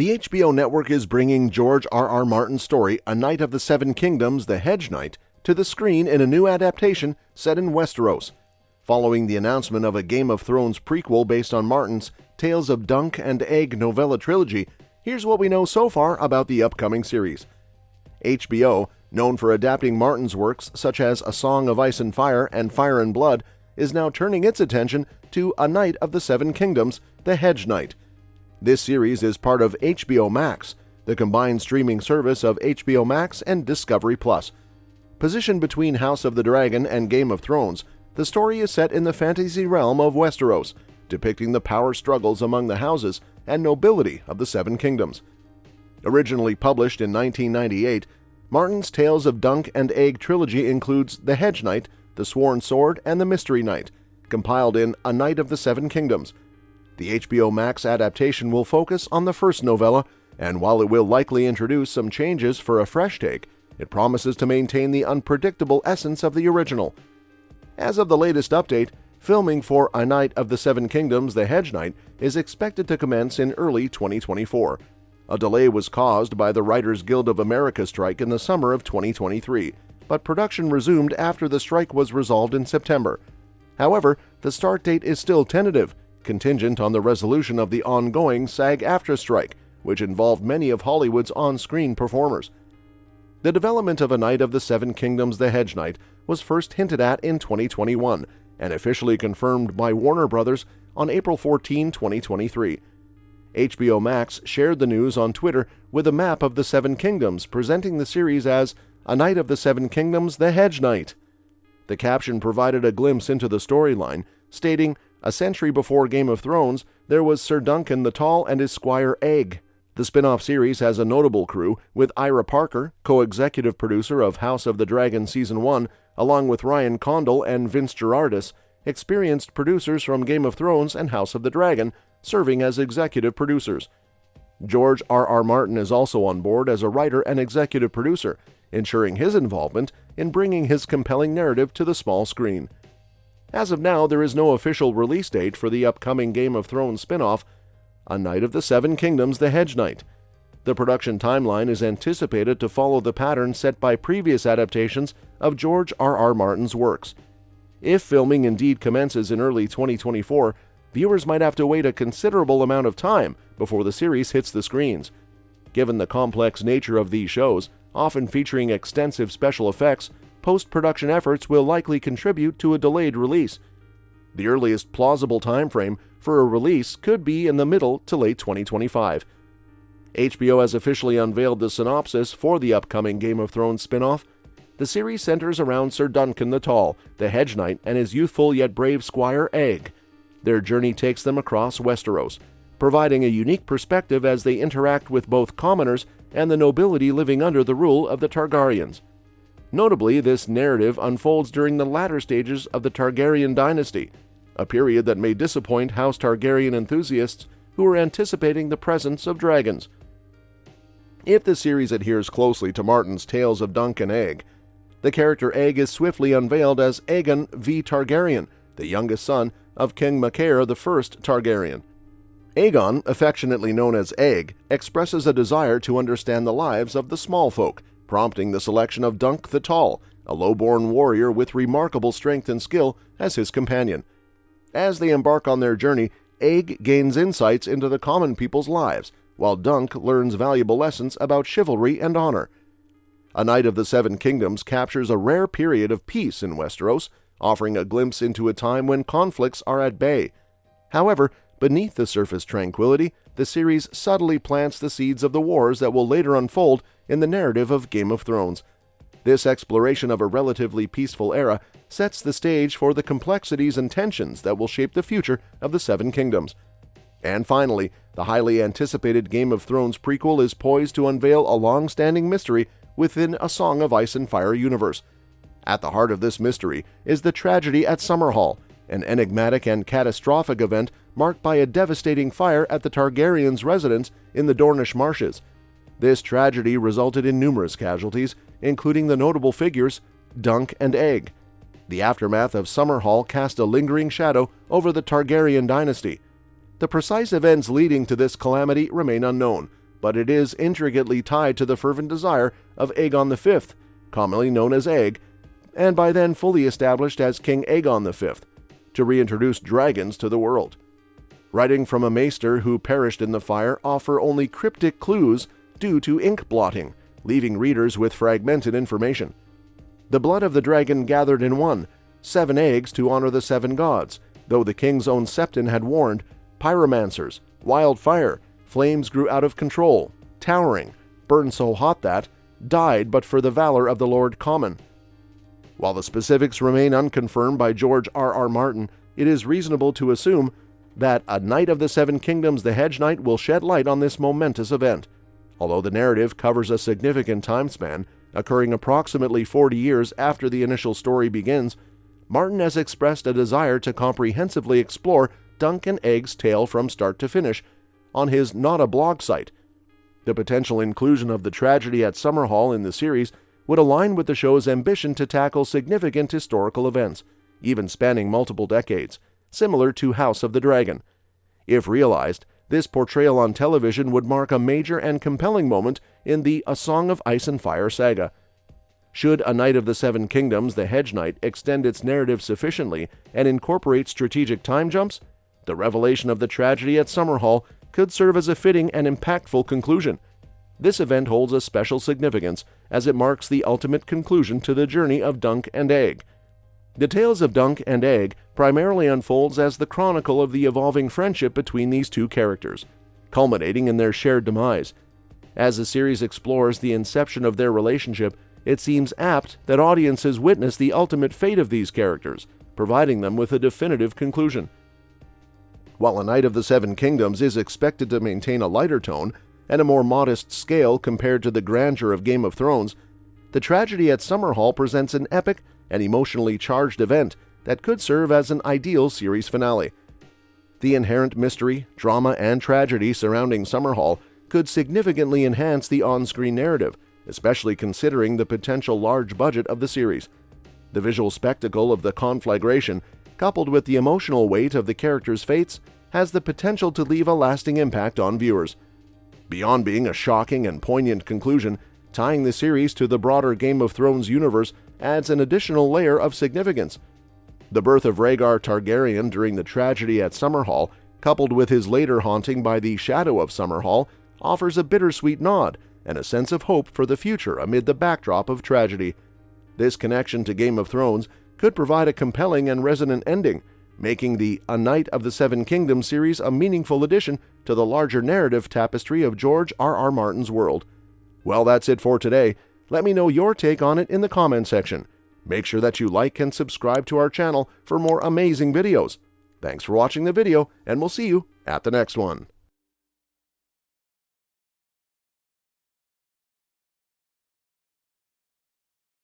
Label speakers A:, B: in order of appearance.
A: The HBO network is bringing George R.R. Martin's story, A Knight of the Seven Kingdoms, The Hedge Knight, to the screen in a new adaptation set in Westeros. Following the announcement of a Game of Thrones prequel based on Martin's Tales of Dunk and Egg novella trilogy, here's what we know so far about the upcoming series. HBO, known for adapting Martin's works such as A Song of Ice and Fire and Fire and Blood, is now turning its attention to A Knight of the Seven Kingdoms, The Hedge Knight. This series is part of HBO Max, the combined streaming service of HBO Max and Discovery+. Positioned between House of the Dragon and Game of Thrones, the story is set in the fantasy realm of Westeros, depicting the power struggles among the houses and nobility of the Seven Kingdoms. Originally published in 1998, Martin's Tales of Dunk and Egg trilogy includes The Hedge Knight, The Sworn Sword, and The Mystery Knight, compiled in A Knight of the Seven Kingdoms. The HBO Max adaptation will focus on the first novella, and while it will likely introduce some changes for a fresh take, it promises to maintain the unpredictable essence of the original. As of the latest update, filming for A Knight of the Seven Kingdoms, The Hedge Knight is expected to commence in early 2024. A delay was caused by the Writers Guild of America strike in the summer of 2023, but production resumed after the strike was resolved in September. However, the start date is still tentative, contingent on the resolution of the ongoing SAG-AFTRA strike, which involved many of Hollywood's on-screen performers. The development of A Knight of the Seven Kingdoms, The Hedge Knight was first hinted at in 2021 and officially confirmed by Warner Bros. On April 14, 2023. HBO Max shared the news on Twitter with a map of the Seven Kingdoms, presenting the series as A Knight of the Seven Kingdoms, The Hedge Knight. The caption provided a glimpse into the storyline, stating, "A century before Game of Thrones, there was Sir Duncan the Tall and his squire Egg." The spin-off series has a notable crew, with Ira Parker, co-executive producer of House of the Dragon Season 1, along with Ryan Condal and Vince Gerardis, experienced producers from Game of Thrones and House of the Dragon, serving as executive producers. George R.R. Martin is also on board as a writer and executive producer, ensuring his involvement in bringing his compelling narrative to the small screen. As of now, there is no official release date for the upcoming Game of Thrones spin-off, A Knight of the Seven Kingdoms, The Hedge Knight. The production timeline is anticipated to follow the pattern set by previous adaptations of George R.R. Martin's works. If filming indeed commences in early 2024, viewers might have to wait a considerable amount of time before the series hits the screens. Given the complex nature of these shows, often featuring extensive special effects, post-production efforts will likely contribute to a delayed release. The earliest plausible timeframe for a release could be in the middle to late 2025. HBO has officially unveiled the synopsis for the upcoming Game of Thrones spin-off. The series centers around Sir Duncan the Tall, the Hedge Knight, and his youthful yet brave squire Egg. Their journey takes them across Westeros, providing a unique perspective as they interact with both commoners and the nobility living under the rule of the Targaryens. Notably, this narrative unfolds during the latter stages of the Targaryen dynasty, a period that may disappoint House Targaryen enthusiasts who are anticipating the presence of dragons. If the series adheres closely to Martin's Tales of Dunk and Egg, the character Egg is swiftly unveiled as Aegon V. Targaryen, the youngest son of King Macaire I Targaryen. Aegon, affectionately known as Egg, expresses a desire to understand the lives of the small folk, prompting the selection of Dunk the Tall, a low-born warrior with remarkable strength and skill, as his companion. As they embark on their journey, Egg gains insights into the common people's lives, while Dunk learns valuable lessons about chivalry and honor. A Knight of the Seven Kingdoms captures a rare period of peace in Westeros, offering a glimpse into a time when conflicts are at bay. However, beneath the surface tranquility, the series subtly plants the seeds of the wars that will later unfold in the narrative of Game of Thrones. This exploration of a relatively peaceful era sets the stage for the complexities and tensions that will shape the future of the Seven Kingdoms. And finally, the highly anticipated Game of Thrones prequel is poised to unveil a long-standing mystery within A Song of Ice and Fire universe. At the heart of this mystery is the tragedy at Summerhall, an enigmatic and catastrophic event marked by a devastating fire at the Targaryens' residence in the Dornish marshes. This tragedy resulted in numerous casualties, including the notable figures Dunk and Egg. The aftermath of Summerhall cast a lingering shadow over the Targaryen dynasty. The precise events leading to this calamity remain unknown, but it is intricately tied to the fervent desire of Aegon V, commonly known as Aeg, and by then fully established as King Aegon V, to reintroduce dragons to the world. Writing from a maester who perished in the fire offer only cryptic clues due to ink blotting, leaving readers with fragmented information. The blood of the dragon gathered in one, 7 eggs to honor the 7 gods, though the king's own septon had warned, pyromancers, wildfire, flames grew out of control, towering, burned so hot that, died but for the valor of the Lord Common. While the specifics remain unconfirmed by George R.R. Martin, it is reasonable to assume that A Knight of the Seven Kingdoms the Hedge Knight will shed light on this momentous event. Although the narrative covers a significant time span, occurring approximately 40 years after the initial story begins, Martin has expressed a desire to comprehensively explore Dunk and Aeg's tale from start to finish on his Not a Blog site. The potential inclusion of the tragedy at Summerhall in the series would align with the show's ambition to tackle significant historical events, even spanning multiple decades, similar to House of the Dragon. If realized, this portrayal on television would mark a major and compelling moment in the A Song of Ice and Fire saga. Should A Knight of the Seven Kingdoms, the Hedge Knight, extend its narrative sufficiently and incorporate strategic time jumps, the revelation of the tragedy at Summerhall could serve as a fitting and impactful conclusion. This event holds a special significance as it marks the ultimate conclusion to the journey of Dunk and Aeg. The tales of Dunk and Aeg primarily unfolds as the chronicle of the evolving friendship between these two characters, culminating in their shared demise. As the series explores the inception of their relationship, it seems apt that audiences witness the ultimate fate of these characters, providing them with a definitive conclusion. While A Knight of the Seven Kingdoms is expected to maintain a lighter tone and a more modest scale compared to the grandeur of Game of Thrones, the tragedy at Summerhall presents an epic and emotionally charged event that could serve as an ideal series finale. The inherent mystery, drama, and tragedy surrounding Summerhall could significantly enhance the on-screen narrative, especially considering the potential large budget of the series. The visual spectacle of the conflagration, coupled with the emotional weight of the characters' fates, has the potential to leave a lasting impact on viewers. Beyond being a shocking and poignant conclusion, tying the series to the broader Game of Thrones universe adds an additional layer of significance. The birth of Rhaegar Targaryen during the tragedy at Summerhall, coupled with his later haunting by the shadow of Summerhall, offers a bittersweet nod and a sense of hope for the future amid the backdrop of tragedy. This connection to Game of Thrones could provide a compelling and resonant ending, making the A Knight of the Seven Kingdoms series a meaningful addition to the larger narrative tapestry of George R.R. Martin's world. Well, that's it for today. Let me know your take on it in the comment section. Make sure that you like and subscribe to our channel for more amazing videos. Thanks for watching the video, and we'll see you at the next one.